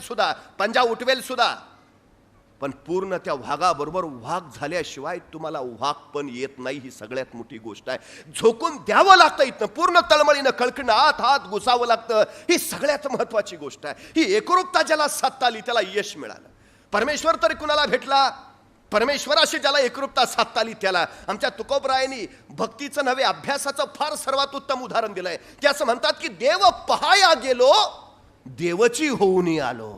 सुद्धा, पंजा उठवेल सुद्धा, पण पूर्ण त्या वाघाबरोबर वाघ झाल्याशिवाय तुम्हाला वाघ पण येत नाही. ही सगळ्यात मोठी गोष्ट आहे. झोकून द्यावं लागतं, इथनं पूर्ण तळमळीनं कळकणं आत हात घुसावं लागतं. ही सगळ्यात महत्वाची गोष्ट आहे. ही एकरूपता ज्याला साधता आली त्याला यश मिळालं. परमेश्वर तरी कुणाला भेटला? परमेश्वराशी ज्याला एकरूपता साधता आली त्याला. आमच्या तुकोबरायांनी भक्तीचं नव्हे अभ्यासाचं फार सर्वात उत्तम उदाहरण दिलंय. ते असं म्हणतात की देव पहाया गेलो, देवची होऊन आलो.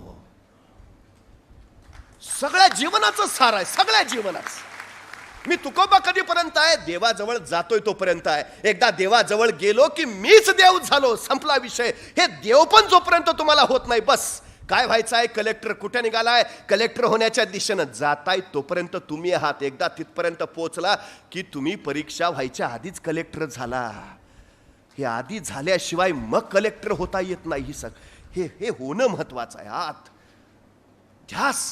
सगळ्या जीवनाचं सार आहे, सगळ्या जीवनाचं. मी तुकोबा कधीपर्यंत आहे? देवाजवळ जातोय तोपर्यंत आहे. एकदा देवाजवळ गेलो की मीच देव झालो, संपला विषय. हे देव पण जोपर्यंत तुम्हाला होत नाही, बस काय व्हायचं आहे? कलेक्टर कुठे निघालाय? कलेक्टर होण्याच्या दिशेनं जाताय तोपर्यंत तुम्ही आहात. एकदा तिथपर्यंत पोहोचला की तुम्ही परीक्षा व्हायच्या आधीच कलेक्टर झाला. हे आधी झाल्याशिवाय मग कलेक्टर होता येत नाही. हे होणं महत्वाचं आहे. आत ध्यास,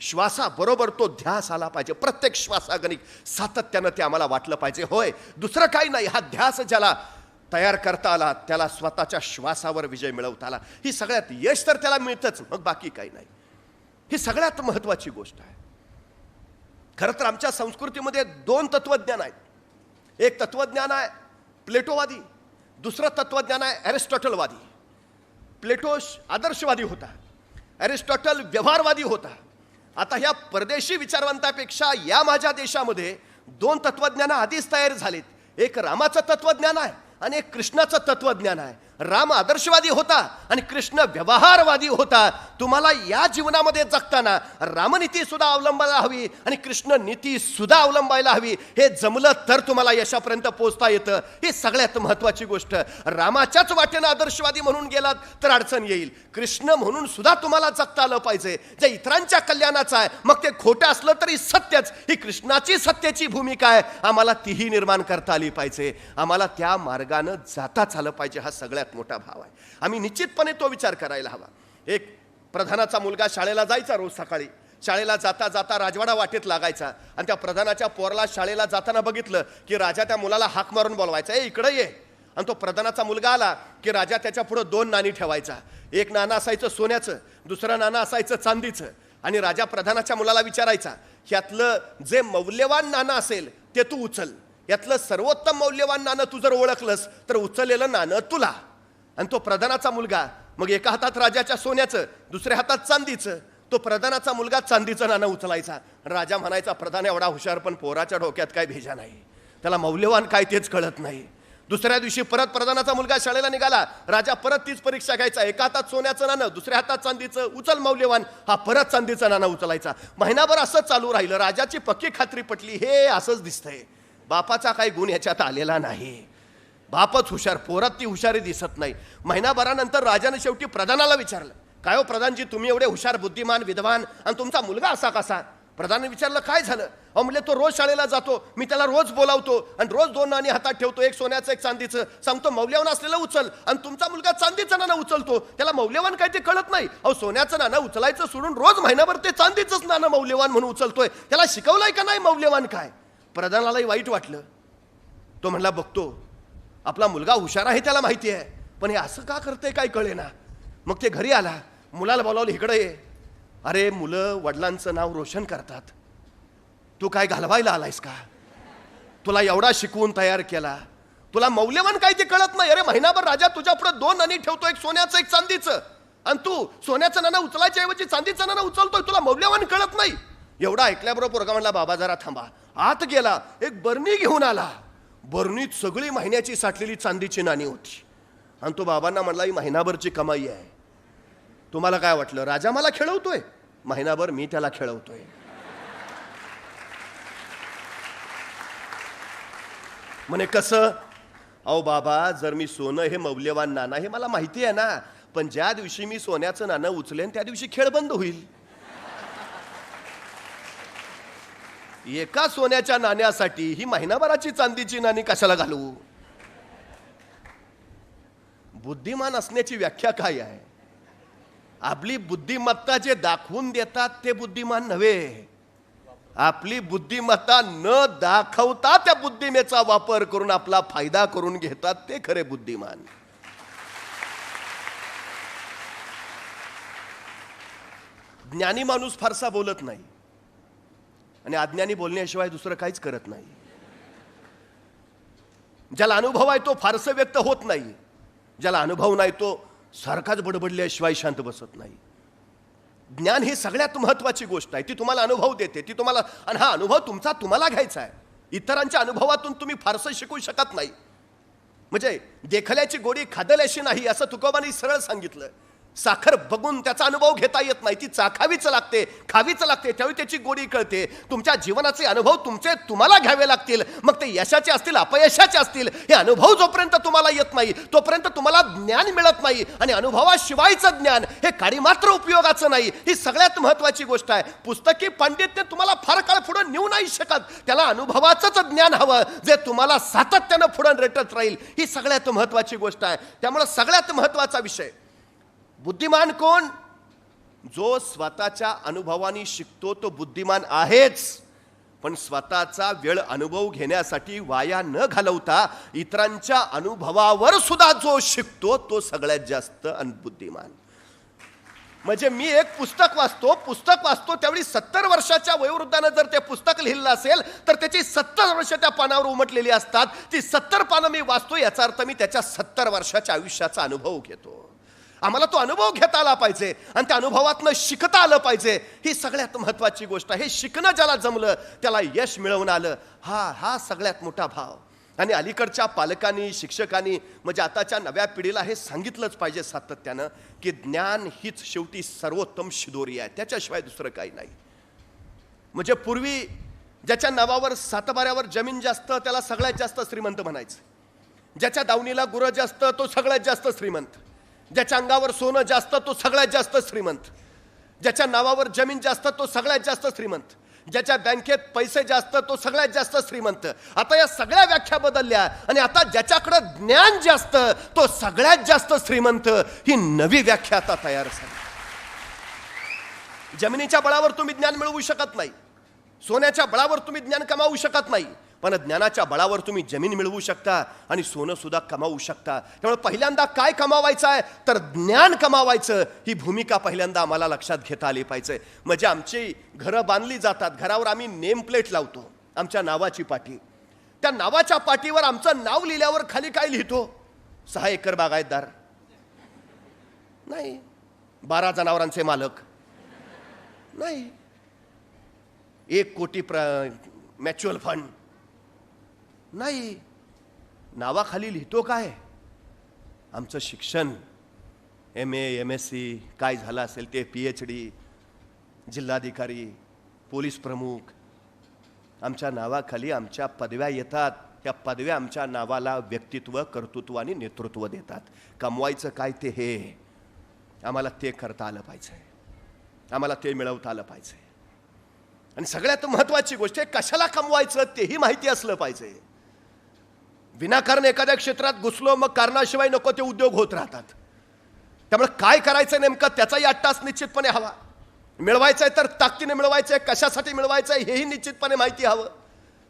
श्वासाबरोबर तो ध्यास आला पाहिजे. प्रत्येक श्वासागणिक सातत्यानं ते आम्हाला वाटलं पाहिजे. होय, दुसरं काही नाही. हा ध्यास ज्याला तयार करता आला त्याला स्वतःच्या श्वासावर विजय मिळवता आला. ही सगळ्यात यश तर त्याला मिळतच, मग बाकी काही नाही. ही सगळ्यात महत्वाची गोष्ट आहे. खरं तर आमच्या संस्कृतीमध्ये दोन तत्वज्ञान आहेत. एक तत्वज्ञान आहे प्लेटोवादी, दुसरं तत्वज्ञान आहे अरिस्टॉटलवादी. प्लेटो आदर्शवादी होता, अरिस्टॉटल व्यवहारवादी होता. आता ह्या परदेशी विचारवंतापेक्षा या माझ्या देशामध्ये दोन तत्वज्ञान आधीच तयार झालेत. एक रामाचं तत्वज्ञान आहे आणि एक कृष्णाचं तत्वज्ञान आहे. राम आदर्शवादी होता आणि कृष्ण व्यवहारवादी होता. तुम्हाला या जीवनामध्ये जगताना रामनीती सुद्धा अवलंबायला हवी आणि कृष्ण नीती सुद्धा अवलंबायला हवी. हे जमलं तर तुम्हाला यशापर्यंत पोहोचता येतं. ही सगळ्यात महत्वाची गोष्ट. रामाच्याच वाटेनं आदर्शवादी म्हणून गेलात तर अडचण येईल. कृष्ण म्हणून सुद्धा तुम्हाला जगता आलं पाहिजे, जे इतरांच्या कल्याणाचं आहे. मग ते खोटं असलं तरी सत्यच. ही कृष्णाची सत्याची भूमिका आहे. आम्हाला तीही निर्माण करता आली पाहिजे. आम्हाला त्या मार्गानं जाताच आलं पाहिजे. हा सगळ्यात मोठा भाव आहे. आम्ही निश्चितपणे तो विचार करायला हवा. एक प्रधानाचा मुलगा शाळेला जायचा. रोज सकाळी शाळेला जाता जाता राजवाडा वाटेत लागायचा आणि त्या प्रधानाच्या पोराला शाळेला जाताना बघितलं की राजा त्या मुलाला हाक मारून बोलवायचा, ए इकडे ये. आणि तो प्रधानाचा मुलगा आला की राजा त्याच्या पुढे दोन नाणी ठेवायचा. एक नाणं असायचं सोन्याचं, दुसरं नाणं असायचं चांदीचं. आणि राजा प्रधानाच्या मुलाला विचारायचा, ह्यातलं जे मौल्यवान नाणं असेल ते तू उचल. यातलं सर्वोत्तम मौल्यवान नाणं तू जर ओळखलंस तर उचललेलं नाणं तुला. आणि तो प्रधानाचा मुलगा मग एका हातात राजाच्या सोन्याचं, दुसऱ्या हातात चांदीचं. तो प्रधानाचा मुलगा चांदीचं नाणं उचलायचा. राजा म्हणायचा, प्रधान एवढा हुशार पण पोराच्या डोक्यात काय भेजा नाही, त्याला मौल्यवान काय तेच कळत नाही. दुसऱ्या दिवशी परत प्रधानाचा मुलगा शाळेला निघाला. राजा परत तीच परीक्षा घ्यायचा. एका हातात सोन्याचं नाणं, दुसऱ्या हातात चांदीचं, उचल मौल्यवान. हा परत चांदीचं नाणं उचलायचा. महिनाभर असंच चालू राहिलं. राजाची पक्की खात्री पटली, हे असंच दिसतंय, बापाचा काही गुण ह्याच्यात आलेला नाही, बापच हुशार, पोरात ती हुशारी दिसत नाही. महिनाभरानंतर राजाने शेवटी प्रधानाला विचारलं, काय हो प्रधानजी, तुम्ही एवढे हुशार, बुद्धिमान, विद्वान, आणि तुमचा मुलगा असा कसा? प्रधानाने विचारलं, काय झालं? अहो म्हणजे तो रोज शाळेला जातो, मी त्याला रोज बोलावतो आणि रोज दोन नाणी हातात ठेवतो, एक सोन्याचं एक चांदीचं, सांगतो मौल्यवान असलेलं उचल. आणि तुमचा मुलगा चांदीचं नाणं उचलतो, त्याला मौल्यवान काय ते कळत नाही. अहो सोन्याचं नाणं उचलायचं सोडून रोज महिनाभर ते चांदीचंच नाणं मौल्यवान म्हणून उचलतोय, त्याला शिकवलंय का नाही मौल्यवान काय? प्रधानालाही वाईट वाटलं. तो म्हणला, बघतो आपला मुलगा हुशार आहे, त्याला माहिती आहे, पण हे असं का करते काय कळेना. मग ते घरी आला, मुलाला बोलावलं, इकडे ये. अरे मुलं वडिलांचं नाव रोशन करतात, तू काय घालवायला आलायस का? तुला एवढा शिकवून तयार केला, तुला मौल्यवान काय ते कळत नाही. अरे महिनाभर राजा तुझ्या पुढे दोन नाणी ठेवतो, एक सोन्याचं एक चांदीचं, आणि तू सोन्याचं नाणं उचलायच्या ऐवजी चांदीचं नाणं उचलतोय, तुला मौल्यवान कळत नाही. एवढा ऐकल्याबरोबर पोरगा म्हणला, बाबा जरा थांबा. आत गेला, एक बरणी घेऊन आला. बरणीत सगळी महिन्याची साठलेली चांदीची नाणी होती. आणि तो बाबांना म्हणला, ही महिनाभरची कमाई आहे. तुम्हाला काय वाटलं, राजा मला खेळवतोय? महिनाभर मी त्याला खेळवतोय. म्हणे कसं? अहो बाबा, जर मी सोनं हे मौल्यवान नाणं हे मला माहिती आहे ना, पण ज्या दिवशी मी सोन्याचं नाणं उचलेन त्या दिवशी खेळ बंद होईल. एका सोन्याच्या नाण्यासाठी ही महिनाभराची चांदीची नाणी कशाला घालू? बुद्धिमान असण्याची व्याख्या काय आहे? आपली बुद्धिमत्ता जे दाखवून देतात ते बुद्धिमान नव्हे. आपली बुद्धिमत्ता न दाखवता त्या बुद्धिमेचा वापर करून आपला फायदा करून घेतात ते खरे बुद्धिमान. ज्ञानी माणूस फारसा बोलत नाही आणि अज्ञानी बोलण्याशिवाय दुसरं काहीच करत नाही. ज्याला अनुभव आहे तो फारसं व्यक्त होत नाही, ज्याला अनुभव नाही तो सारखाच बडबडल्याशिवाय शांत बसत नाही. ज्ञान ही सगळ्यात महत्वाची गोष्ट आहे. ती तुम्हाला अनुभव देते, ती तुम्हाला, आणि हा अनुभव तुमचा तुम्हाला घ्यायचा आहे. इतरांच्या अनुभवातून तुम्ही फारसं शिकू शकत नाही. म्हणजे देखल्याची गोडी खादल्याशी नाही असं तुकोबांनी सरळ सांगितलं. साखर बघून त्याचा अनुभव घेता येत नाही, ती चाखावीच लागते, खावीच लागते, त्यावेळी त्याची गोडी कळते. तुमच्या जीवनाचे अनुभव तुम्हाला घ्यावे लागतील. मग ते यशाचे असतील अपयशाचे असतील, हे अनुभव जोपर्यंत तुम्हाला येत नाही तोपर्यंत तुम्हाला ज्ञान मिळत नाही. आणि अनुभवाशिवायचं ज्ञान हे काडी मात्र उपयोगाचं नाही. ही सगळ्यात महत्वाची गोष्ट आहे. पुस्तकी पांडित्य तुम्हाला फार काळ पुढे नेऊ नाही शकत, त्याला अनुभवाचंच ज्ञान हवं जे तुम्हाला सातत्यानं पुढे रेटत राहील. ही सगळ्यात महत्वाची गोष्ट आहे. त्यामुळे सगळ्यात महत्वाचा विषय, बुद्धिमान कोण? जो स्वतःच्या अनुभवाने शिकतो तो बुद्धिमान आहेच, पण स्वतःचा वेळ अनुभव घेण्यासाठी वाया न घालवता इतरांच्या अनुभवावर सुद्धा जो शिकतो तो सगळ्यात जास्त बुद्धिमान. म्हणजे मी एक पुस्तक वाचतो त्यावेळी 70 वर्षाच्या वयोवृद्धानं जर ते पुस्तक लिहिलं असेल तर त्याची 70 वर्ष त्या पानावर उमटलेली असतात. ती 70 पानं मी वाचतो, याचा अर्थ मी त्याच्या 70 वर्षाच्या आयुष्याचा अनुभव घेतो. आम्हाला तो अनुभव घेता आला पाहिजे आणि त्या अनुभवातनं शिकता आलं पाहिजे. ही सगळ्यात महत्वाची गोष्ट आहे. हे शिकणं ज्याला जमलं त्याला यश मिळवून आलं, हा सगळ्यात मोठा भाव. आणि अलीकडच्या पालकांनी, शिक्षकांनी, म्हणजे आताच्या नव्या पिढीला हे सांगितलंच पाहिजे सातत्यानं की ज्ञान हीच शेवटी सर्वोत्तम शिदोरी आहे, त्याच्याशिवाय दुसरं काही नाही. म्हणजे पूर्वी ज्याच्या नावावर सातबाऱ्यावर जमीन जास्त त्याला सगळ्यात जास्त श्रीमंत म्हणायचं. ज्याच्या दावणीला गुरं जास्त तो सगळ्यात जास्त श्रीमंत. ज्याच्या अंगावर सोनं जास्त तो सगळ्यात जास्त श्रीमंत. ज्याच्या नावावर जमीन जास्त तो सगळ्यात जास्त श्रीमंत. ज्याच्या बँकेत पैसे जास्त तो सगळ्यात जास्त श्रीमंत. आता या सगळ्या व्याख्या बदलल्या आणि आता ज्याच्याकडे ज्ञान जास्त तो सगळ्यात जास्त श्रीमंत, ही नवी व्याख्या आता तयार झाली. जमिनीच्या बळावर तुम्ही ज्ञान मिळवू शकत नाही, सोन्याच्या बळावर तुम्ही ज्ञान कमावू शकत नाही, पण ज्ञानाच्या बळावर तुम्ही जमीन मिळवू शकता आणि सोनं सुद्धा कमावू शकता. त्यामुळे पहिल्यांदा काय कमावायचं आहे तर ज्ञान कमावायचं, ही भूमिका पहिल्यांदा आम्हाला लक्षात घेता आली पाहिजे. म्हणजे आमची घरं बांधली जातात, घरावर आम्ही नेम प्लेट लावतो आमच्या नावाची पाटी. त्या नावाच्या पाटीवर आमचं नाव लिहिल्यावर खाली काय लिहितो? 6 एकर बागायतदार नाही, 12 जनावरांचे मालक नाही, 1 कोटी म्युच्युअल फंड नाही. नावाखाली लिहितो काय? आमचं शिक्षण, MA MSc काय झालं असेल ते, PhD, जिल्हाधिकारी, पोलीस प्रमुख. आमच्या नावाखाली आमच्या पदव्या येतात. त्या पदव्या आमच्या नावाला व्यक्तित्व, कर्तृत्व आणि नेतृत्व देतात. कमवायचं काय ते हे आम्हाला ते करता आलं पाहिजे, आम्हाला ते मिळवता आलं पाहिजे. आणि सगळ्यात महत्वाची गोष्ट आहे, कशाला कमवायचं तेही माहिती असलं पाहिजे. विनाकारण एखाद्या क्षेत्रात घुसलो मग कारणाशिवाय नको ते उद्योग होत राहतात. त्यामुळे काय करायचं नेमकं त्याचाही अट्टास निश्चितपणे हवा. मिळवायचं आहे तर ताकदीने मिळवायचं आहे, कशासाठी मिळवायचं आहे हेही निश्चितपणे माहिती हवं.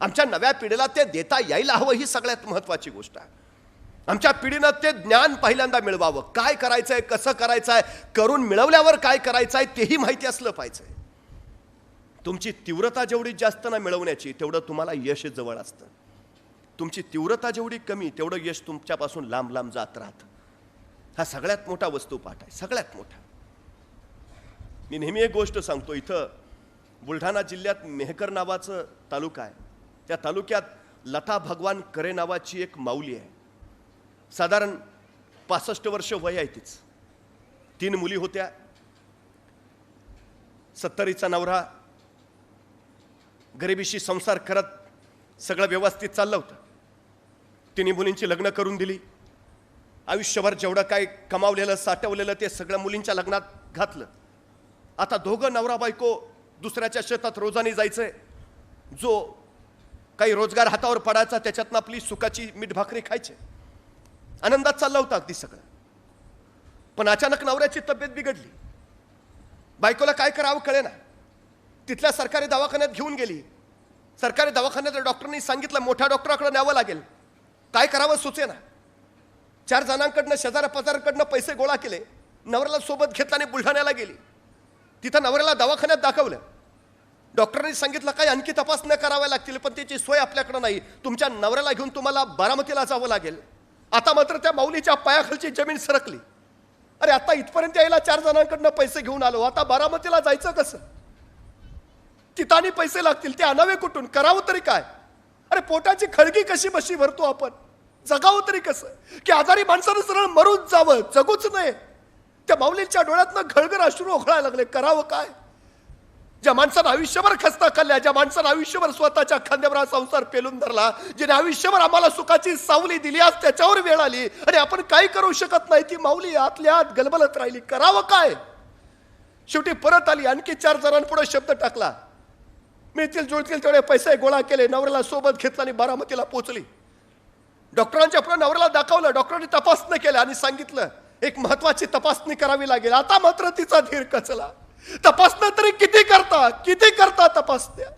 आमच्या नव्या पिढीला ते देता यायला हवं, ही सगळ्यात महत्वाची गोष्ट आहे. आमच्या पिढीनं ते ज्ञान पहिल्यांदा मिळवावं. काय करायचं आहे, कसं करायचं आहे, करून मिळवल्यावर काय करायचं आहे तेही माहिती असलं पाहिजे. तुमची तीव्रता जेवढी जास्त ना मिळवण्याची तेवढं तुम्हाला यश जवळ असतं. तुमची तीव्रता जेवढी कमी तेवढं यश तुमच्यापासून लांब लांब जात राहतं. हा सगळ्यात मोठा वस्तुपाठ आहे, सगळ्यात मोठा. मी नेहमी एक गोष्ट सांगतो, इथं बुलढाणा जिल्ह्यात मेहकर नावाचं तालुका आहे. त्या तालुक्यात लता भगवान करे नावाची एक माऊली आहे. साधारण 65 वर्ष वय आहे तिचं. 3 मुली होत्या. 70चा नवरा, गरिबीशी संसार करत सगळं व्यवस्थित चाललं होतं. 3 मुलींची लग्न करून दिली. आयुष्यभर जेवढं काय कमावलेलं, साठवलेलं ते सगळं मुलींच्या लग्नात घातलं. आता दोघं नवरा बायको दुसऱ्याच्या शेतात रोजानी जायचंय. जो काही रोजगार हातावर पडायचा त्याच्यातनं आपली सुखाची मीठ भाकरी खायची. आनंदात चाललं होतं अगदी सगळं. पण अचानक नवऱ्याची तब्येत बिघडली. बायकोला काय करावं कळेना. तिथल्या सरकारी दवाखान्यात घेऊन गेली. सरकारी दवाखान्यात डॉक्टरांनी सांगितलं मोठ्या डॉक्टराकडे न्यावं लागेल. काय करावं सुचेना. 4 जणांकडनं, शेजाऱ्या पाजाऱ्यांकडनं पैसे गोळा केले. नवऱ्याला सोबत घेतला आणि बुलढाण्याला गेली. तिथं नवऱ्याला दवाखान्यात दाखवलं. डॉक्टरांनी सांगितलं काय आणखी तपासण्या कराव्या लागतील, पण त्याची सोय आपल्याकडे नाही. तुमच्या नवऱ्याला घेऊन तुम्हाला बारामतीला जावं लागेल. आता मात्र त्या माऊलीच्या पायाखालची जमीन सरकली. अरे आता इथपर्यंत यायला 4 जणांकडनं पैसे घेऊन आलो, आता बारामतीला जायचं कसं? तिथं पैसे लागतील, ते आणावे कुठून? करावं तरी काय? अरे पोटाची खळगी कशी बशी भरतो आपण? जगावं तरी कसं? की आजारी माणसानं सरळ मरून जावं, जगूच नये. त्या माऊलीच्या डोळ्यातनं घळघळ अश्रू ओघळायला लागले. करावं काय? ज्या माणसानं आयुष्यभर खस्ता खाल्ल्या, ज्या माणसानं आयुष्यभर स्वतःच्या खांद्यावर संसार पेलून धरला, ज्याने आयुष्यभर आम्हाला सुखाची सावली दिली, आज त्याच्यावर वेळ आली आणि आपण काही करू शकत नाही. ती माऊली आतल्या आत गलबलत राहिली. करावं काय? शेवटी परत आली. आणखी 4 जणांपुढे शब्द टाकला. मिळतील जुळतील तेवढे पैसे गोळा केले, नवऱ्याला सोबत घेतला आणि बारामतीला पोहोचली. डॉक्टरांच्या पुढे नवऱ्याला दाखवलं. डॉक्टरांनी तपासणी केल्या आणि सांगितलं एक महत्वाची तपासणी करावी लागेल. आता मात्र तिचा धीर कचला. तपासणं तरी किती करता तपासण्या?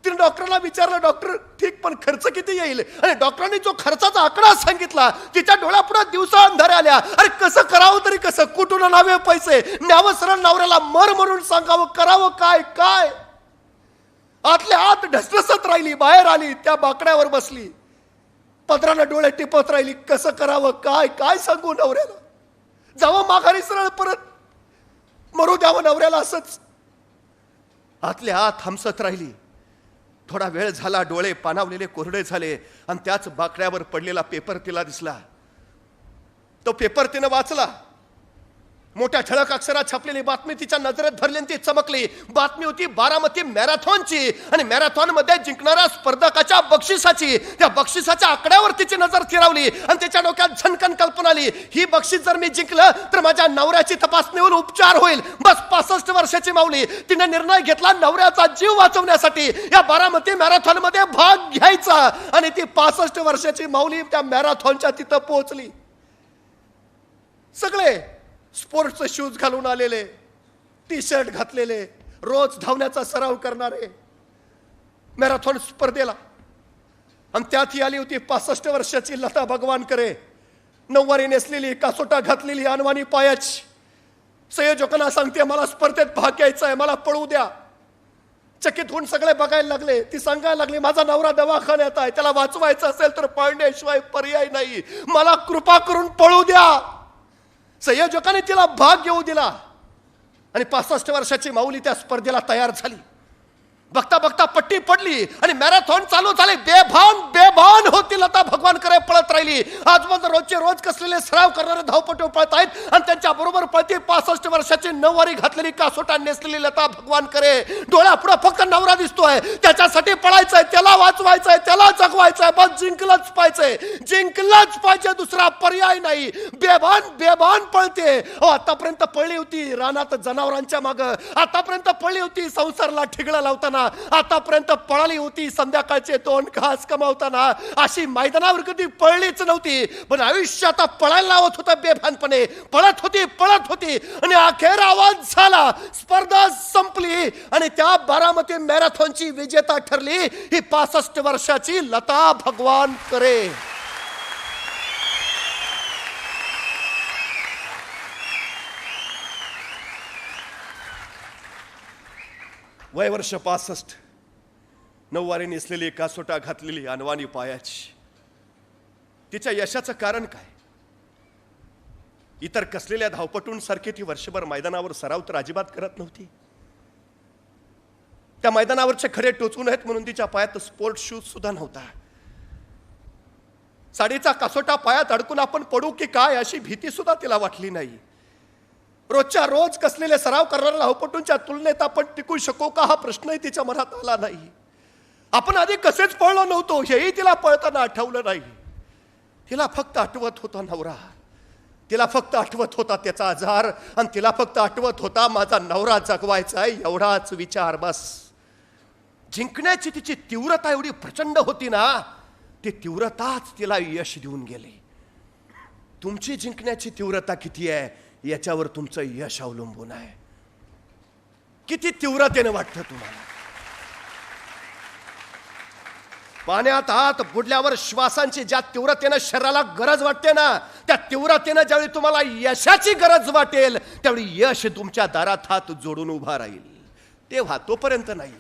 तिने डॉक्टरला विचारलं, डॉक्टर ठीक, पण खर्च किती येईल? आणि डॉक्टरांनी जो खर्चाचा आकडा सांगितला, तिच्या डोळ्यापुढे दिवसा अंधारे आल्या. अरे कसं करावं तरी कसं? कुठून आणावे पैसे? न्यावं सरळ नवऱ्याला मर म्हणून सांगावं? करावं काय? काय आतल्या आत ढसढसत राहिली. बाहेर आली, त्या बाकड्यावर बसली, पदरानं डोळे टिपत राहिली. कसं करावं? काय काय सांगू नवऱ्याला? जावं माघारी सरळ परत? मरू द्यावं नवऱ्याला असंच? आतल्या आत हमसत राहिली. थोडा वेळ झाला, डोळे पाणावलेले कोरडे झाले आणि त्याच बाकड्यावर पडलेला पेपर तिला दिसला. तो पेपर तिनं वाचला. मोठ्या ठळक अक्षरात छापलेली बातमी तिच्या नजरेत भरली आणि ती चमकली. बातमी होती बारामती मॅरेथॉनची आणि मॅरेथॉन मध्ये जिंकणाऱ्या स्पर्धकाच्या बक्षिसाची. त्या बक्षिसाच्या आकड्यावर तिची नजर फिरवली आणि त्याच्या डोक्यात झणकन कल्पना आली, ही बक्षीस जर मी जिंकलं तर माझ्या नवऱ्याची तपासणी होऊन उपचार होईल. बस 65 वर्षाची माऊली तिने निर्णय घेतला नवऱ्याचा जीव वाचवण्यासाठी या बारामती मॅरेथॉन मध्ये भाग घ्यायचा. आणि ती 65 वर्षाची माऊली त्या मॅरेथॉनच्या तिथं पोहोचली. सगळे स्पोर्ट्सचे शूज घालून आलेले, टी शर्ट घातलेले, रोज धावण्याचा सराव करणारे मॅरेथॉन स्पर्धेला. आणि त्यात ही आली होती 65 वर्षाची लता भगवान करे, नऊवारी नेसलेली, कासोटा घातलेली, अनवाणी पायाची. संयोजकांना सांगते मला स्पर्धेत भाग घ्यायचा आहे, मला पळू द्या. चकित होऊन सगळे बघायला लागले. ती सांगायला लागली माझा नवरा दवाखान्यात आहे, त्याला वाचवायचं असेल तर पळण्याशिवाय पर्याय नाही, मला कृपा करून पळू द्या. संयोजकाने तिला भाग घेऊ दिला आणि 65 वर्षाची माऊली त्या स्पर्धेला तयार झाली. बघता बघता पट्टी पडली आणि मॅरेथॉन चालू झाले. बेभान होती लता भगवान करे पळत राहिली. आजबाजू रोजचे रोज कसलेले सराव करणारे धावपटू पळत आहेत आणि त्यांच्या बरोबर पळते 65 वर्षाची नऊवारी घातलेली, कासोटा नेसलेली लता भगवान करे. डोळ्यापुढे फक्त नवरा दिसतोय, त्याच्यासाठी पळायचंय, त्याला वाचवायचंय, त्याला जगवायचंय, बस जिंकलंच पाहिजे, दुसरा पर्याय नाही. बेभान पळते. आतापर्यंत पळली होती रानात जनावरांच्या माग, आतापर्यंत पळली होती संसारला ठिगळा लावताना, आतापर्यंत पळाली होती संध्याकाळचे 2 घास कमावताना. अशी मैदानावर कधी पळलीच नव्हती. पण आयुष्य आता पळायला लावत होतं बेभानपणे. पळत होती आणि अखेर आवाज झाला, स्पर्धा संपली आणि त्या बारामती मॅरेथॉनची विजेता ठरली ही 65 वर्षाची लता भगवान करे. वय वर्ष 65, नऊवारी नेसलेली, कासोटा घातलेली, अनवाणी पायाची. तिच्या यशाचं कारण काय? इतर कसलेल्या धावपटूंसारखी ती वर्षभर मैदानावर सराव तर अजिबात करत नव्हती. त्या मैदानावरचे खडे टोचून आहेत म्हणून तिच्या पायात स्पोर्ट शूज सुद्धा नव्हता. साडीचा कासोटा पायात अडकून आपण पडू की काय अशी भीती सुद्धा तिला वाटली नाही. रोजच्या रोज कसलेले सराव करणाऱ्या धावपटूंच्या तुलनेत आपण टिकू शकू का हा प्रश्नही तिच्या मनात आला नाही. आपण आधी कसेच पळलो नव्हतो हेही तिला पळताना आठवलं नाही. तिला फक्त आठवत होता नवरा, तिला फक्त आठवत होता त्याचा आजार आणि तिला फक्त आठवत होता माझा नवरा जगवायचा आहे एवढाच विचार बस. जिंकण्याची तिची तीव्रता एवढी प्रचंड होती ना, ती तीव्रताच तिला यश देऊन गेली. तुमची जिंकण्याची तीव्रता किती आहे याच्यावर तुमचं यश अवलंबून आहे. किती तीव्रतेने वाटतं तुम्हाला? पाण्यात हात बुडल्यावर श्वासांची ज्या तीव्रतेने शरीराला गरज वाटते ना, त्या तीव्रतेनं ज्यावेळी तुम्हाला यशाची गरज वाटेल त्यावेळी यश तुमच्या दारात हात जोडून उभा राहील. तेव्हा तोपर्यंत नाही.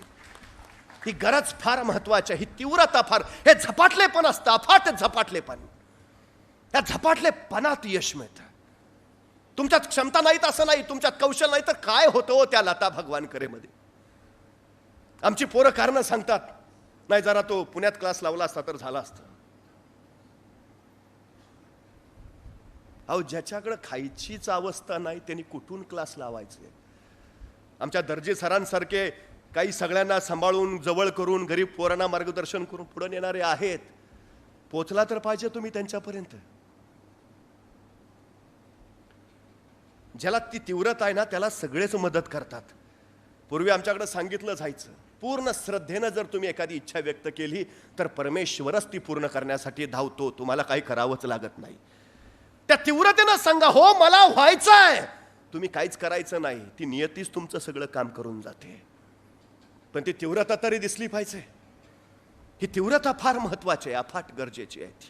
ही गरज फार महत्वाची आहे, ही तीव्रता फार, हे झपाटलेपण असतं, अफाट झपाटलेपण. त्या झपाटलेपणात यश मिळतं. तुमच्यात क्षमता नाहीत असं नाही, तुमच्यात कौशल नाही तर काय होतं हो त्या लता भगवान करेमध्ये. आमची पोरं कारणं सांगतात, नाही जरा तो पुण्यात क्लास लावला असता तर झाला असतं. अहो ज्याच्याकडे खायचीच अवस्था नाही त्यांनी कुठून क्लास लावायचे. आमच्या दर्जे सरांसारखे काही सगळ्यांना सांभाळून जवळ करून गरीब पोरांना मार्गदर्शन करून पुढे नेणारे आहेत. पोचला तर पाहिजे तुम्ही त्यांच्यापर्यंत. ज्याला ती तीव्रता आहे ना त्याला सगळेच मदत करतात. पूर्वी आमच्याकडे सांगितलं जायचं, पूर्ण श्रद्धेनं जर तुम्ही एखादी इच्छा व्यक्त केली तर परमेश्वरच ती पूर्ण करण्यासाठी धावतो, तुम्हाला काही करावंच लागत नाही. त्या तीव्रतेनं सांगा, हो मला व्हायचं आहे, तुम्ही काहीच करायचं नाही, ती नियतीच तुमचं सगळं काम करून जाते. पण ती तीव्रता तरी दिसली पाहिजे. ही तीव्रता फार महत्वाची आहे, अफाट गरजेची आहे. ती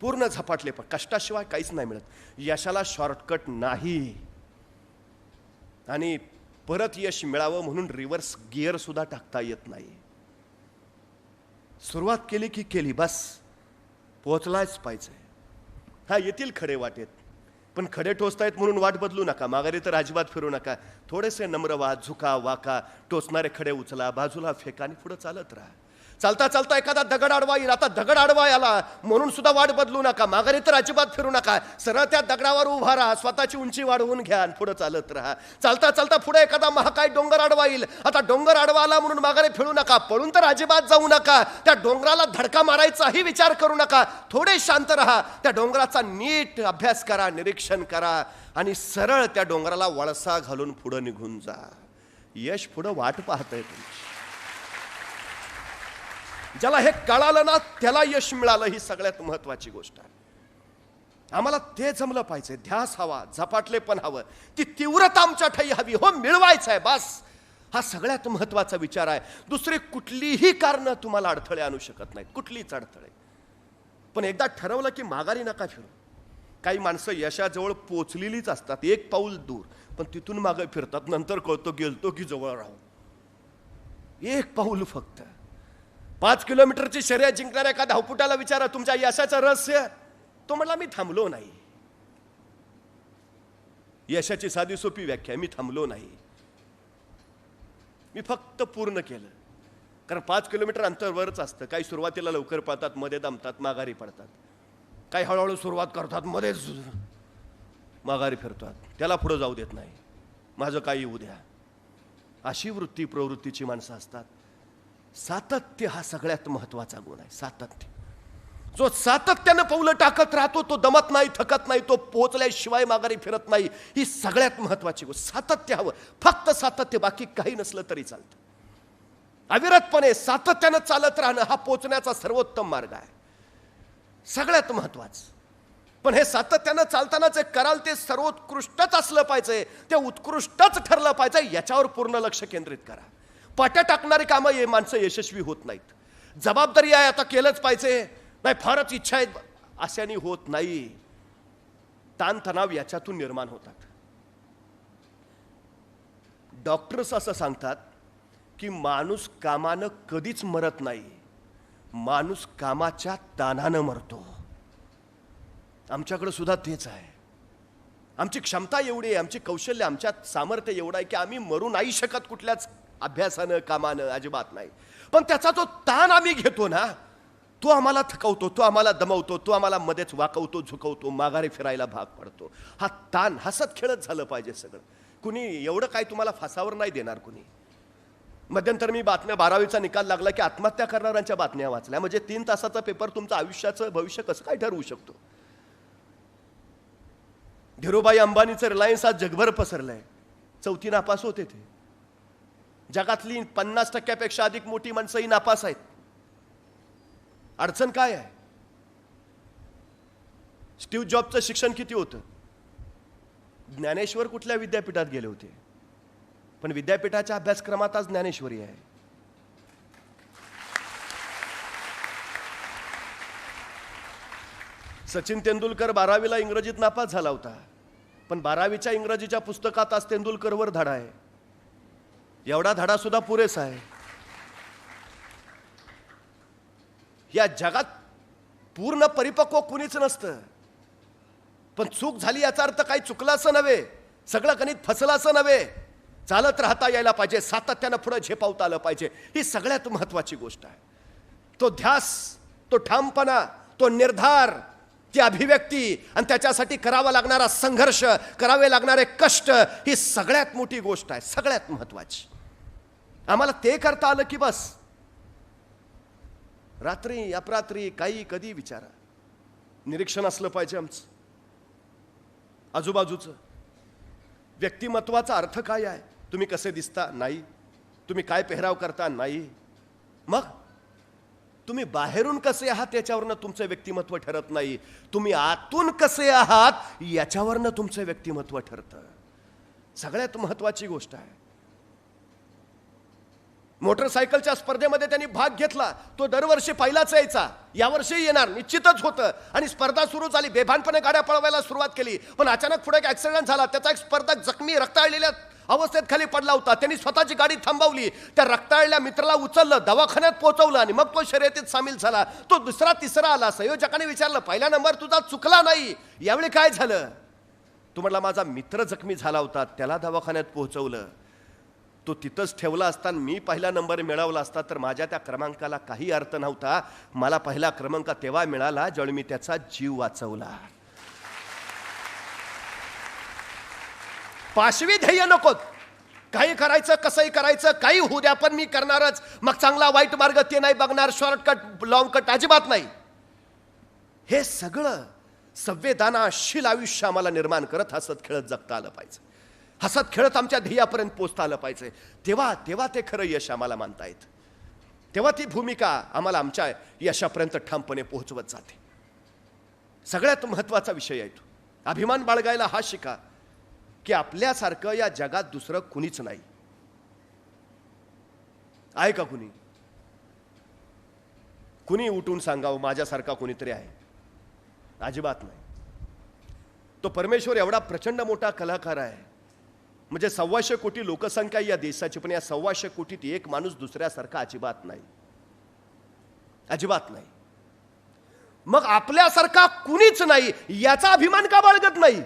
पूर्ण झपाटले, पण कष्टाशिवाय काहीच नाही मिळत. यशाला शॉर्टकट नाही. आणि परत यश मिळावं म्हणून रिव्हर्स गिअर सुद्धा टाकता येत नाही. सुरुवात केली की केली, बस पोहोचलाच पाहिजे. हा येतील खडे वाटेत, पण खडे टोचतायत म्हणून वाट बदलू नका, माघारी तर अजिबात फिरू नका. थोडेसे नम्र व्हा, झुका वाका, टोचणारे खडे उचला, बाजूला फेका आणि पुढे चालत राहा. चालता चालता एखादा दगड आडवा येईल, आता दगड आडवा आला म्हणून सुद्धा वाट बदलू नका, माघारी तर अजिबात फिरू नका. सरळ त्या दगडावर उभा राहा, स्वतःची उंची वाढवून घ्या आणि पुढे चालत राहा. चालता चालता पुढे एखादा महाकाय डोंगर आडवा येईल, आता डोंगर आडवा आला म्हणून माघारी फिरू नका, पळून तर अजिबात जाऊ नका. त्या डोंगराला धडका मारायचाही विचार करू नका, थोडे शांत राहा. त्या डोंगराचा नीट अभ्यास करा, निरीक्षण करा आणि सरळ त्या डोंगराला वळसा घालून पुढे निघून जा. यश पुढे वाट पाहतंय तुमची. ज्याला हे कळालं ना त्याला यश मिळालं, ही सगळ्यात महत्वाची गोष्ट आहे. आम्हाला ते जमलं पाहिजे. ध्यास हवा, झपाटले पण हवं, ती तीव्रता आमच्या ठाई हवी, हो मिळवायचं आहे बस. हा सगळ्यात महत्वाचा विचार आहे. दुसरी कुठलीही कारणं तुम्हाला अडथळे आणू शकत नाहीत, कुठलीच अडथळे. पण एकदा ठरवलं की माघारी नका फिरू. काही माणसं यशाजवळ पोचलेलीच असतात, एक पाऊल दूर, पण तिथून मागे फिरतात. नंतर कळतो गेलतो की जवळ राहू. एक पाऊल फक्त. 5 किलोमीटरची शर्यत जिंकणाऱ्या एका धावपुटाला विचारा तुमच्या यशाचं रहस्य, तो म्हणला मी थांबलो नाही. यशाची साधी सोपी व्याख्या, मी थांबलो नाही, मी फक्त पूर्ण केलं. कारण 5 किलोमीटर अंतरवरच असतं. काही सुरुवातीला लवकर पळतात, मध्ये दमतात, माघारी पडतात. काही हळूहळू सुरुवात करतात, मध्येच माघारी फिरतात, त्याला पुढे जाऊ देत नाही, माझं काही येऊ द्या. अशी वृत्ती प्रवृत्तीची माणसं असतात. सातत्य हा सगळ्यात महत्वाचा गुण आहे. सातत्य. जो सातत्यानं पावलं टाकत राहतो तो दमत नाही, थकत नाही, तो पोहोचल्याशिवाय माघारी फिरत नाही. ही सगळ्यात महत्वाची गोष्ट. सातत्य हवं, फक्त सातत्य, बाकी काही नसलं तरी चालतं. अविरतपणे सातत्यानं चालत राहणं हा पोचण्याचा सर्वोत्तम मार्ग आहे, सगळ्यात महत्वाचं. पण हे सातत्यानं चालताना जे कराल ते सर्वोत्कृष्टच असलं पाहिजे, ते उत्कृष्टच ठरलं पाहिजे, याच्यावर पूर्ण लक्ष केंद्रित करा. पाट्या टाकणारी कामं हे माणसं यशस्वी होत नाहीत. जबाबदारी आहे, आता केलंच पाहिजे, नाही फारच इच्छा आहेत, अशाने होत नाही. ताणतणाव याच्यातून निर्माण होतात. डॉक्टर्स असं सांगतात की माणूस कामानं कधीच मरत नाही, माणूस कामाच्या ताणानं मरतो. आमच्याकडे सुद्धा तेच आहे. आमची क्षमता एवढी आहे, आमची कौशल्य, आमच्यात सामर्थ्य एवढं आहे की आम्ही मरू नाही शकत कुठल्याच अभ्यासानं कामानं, अजिबात नाही. पण त्याचा जो ताण आम्ही घेतो ना तो आम्हाला थकवतो, तो आम्हाला दमवतो, तो आम्हाला मध्येच वाकवतो, झुकवतो, माघारी फिरायला भाग पडतो. हा ताण हसत खेळत झालं पाहिजे सगळं. कुणी एवढं काय तुम्हाला फासावर नाही देणार कुणी. मध्यंतर मी बातम्या 12वीचा निकाल लागला की आत्महत्या करणाऱ्यांच्या बातम्या वाचल्या. म्हणजे 3 तासाचा पेपर तुमचं आयुष्याचं भविष्य कसं काय ठरवू शकतो. धीरूभाई अंबानीचं रिलायन्स आज जगभर पसरलंय. 4थी नापास होते ते. जगातली 50% अधिक मोठी माणसं ही नापास आहेत. अडचण काय आहे. स्टीव्ह जॉबचं शिक्षण किती होतं. ज्ञानेश्वर कुठल्या विद्यापीठात गेले होते, पण विद्यापीठाच्या अभ्यासक्रमात आज ज्ञानेश्वरी आहे. सचिन तेंडुलकर 12वीला इंग्रजीत नापास झाला होता, पण 12वीच्या इंग्रजीच्या पुस्तकात आज तेंडुलकरवर धडा आहे. एवढा धडा सुद्धा पुरेसा आहे. या जगात पूर्ण परिपक्व कुणीच नसतं, पण चूक झाली याचा अर्थ काही चुकलं असं नव्हे, सगळं गणित फसलं असं नव्हे. चालत राहता यायला पाहिजे, सातत्यानं पुढे झेपावता आलं पाहिजे. ही सगळ्यात महत्वाची गोष्ट आहे. तो ध्यास, तो ठामपणा, तो निर्धार, ती अभिव्यक्ती आणि त्याच्यासाठी करावा लागणारा संघर्ष, करावे लागणारे कष्ट, ही सगळ्यात मोठी गोष्ट आहे, सगळ्यात महत्वाची. आम्हाला ते करता आलं की बस. रात्री अपरात्री काही कधी विचारा, निरीक्षण असलं पाहिजे आमचं आजूबाजूचं. व्यक्तिमत्वाचा अर्थ काय आहे? तुम्ही कसे दिसता? नाही. तुम्ही काय पेहराव करता? नाही. मग तुम्ही बाहेरून कसे आहात त्याच्यावरनं तुमचं व्यक्तिमत्व ठरत नाही, तुम्ही आतून कसे आहात याच्यावरनं तुमचं व्यक्तिमत्व ठरतं. सगळ्यात महत्वाची गोष्ट आहे. मोटरसायकलच्या स्पर्धेमध्ये त्यांनी भाग घेतला, तो दरवर्षी पहिलाच यायचा, यावर्षी येणार निश्चितच होतं. आणि स्पर्धा सुरू झाली, बेभानपणे गाड्या पळवायला सुरुवात केली, पण अचानक पुढे एक ऍक्सिडेंट झाला. त्याचा एक स्पर्धक जखमी रक्ताळलेल्या अवस्थेत खाली पडला होता. त्यांनी स्वतःची गाडी थांबवली, त्या रक्ताळलेल्या मित्राला उचललं, दवाखान्यात पोहोचवलं आणि मग तो शर्यतीत सामील झाला. तो दुसरा तिसरा आला. संयोजकाने विचारलं, पहिला नंबर तुझा चुकला नाही, यावेळी काय झालं? तू म्हटला, माझा मित्र जखमी झाला होता, त्याला दवाखान्यात पोहोचवलं. तो तिथंच ठेवला असता, मी पहिला नंबर मिळवला असता तर माझ्या त्या क्रमांकाला काही अर्थ नव्हता. मला पहिला क्रमांक तेव्हा मिळाला ज्यावेळी मी त्याचा जीव वाचवला. पाशवी ध्येय नकोत. काही करायचं, कसंही करायचं, काही होऊ द्या, पण मी करणारच. मग चांगला वाईट मार्ग ते नाही बघणार, शॉर्टकट लॉंग कट अजिबात नाही. हे सगळं संवेदनाशील आयुष्य आम्हाला निर्माण करत हसत खेळत जगता आलं पाहिजे. हसत खेळत आमच्या ध्येयापर्यंत पोहोचता आलं पाहिजे. तेव्हा ते खरं यश आम्हाला मानता येतं. तेव्हा ती भूमिका आम्हाला आमच्या यशापर्यंत ठामपणे पोहोचवत जाते. सगळ्यात महत्वाचा विषय आहे तो. अभिमान बाळगायला हा शिका की आपल्यासारखं या जगात दुसरं कुणीच नाही. आहे का कुणी? कुणी उठून सांगावं माझ्यासारखा कुणीतरी आहे? अजिबात नाही. तो परमेश्वर एवढा प्रचंड मोठा कलाकार आहे, म्हणजे 125 कोटी लोकसंख्या या देशाची, पण या 125 कोटीत एक माणूस दुसऱ्यासारखा अजिबात नाही, अजिबात नाही. मग आपल्यासारखा कुणीच नाही याचा अभिमान का बाळगत नाही?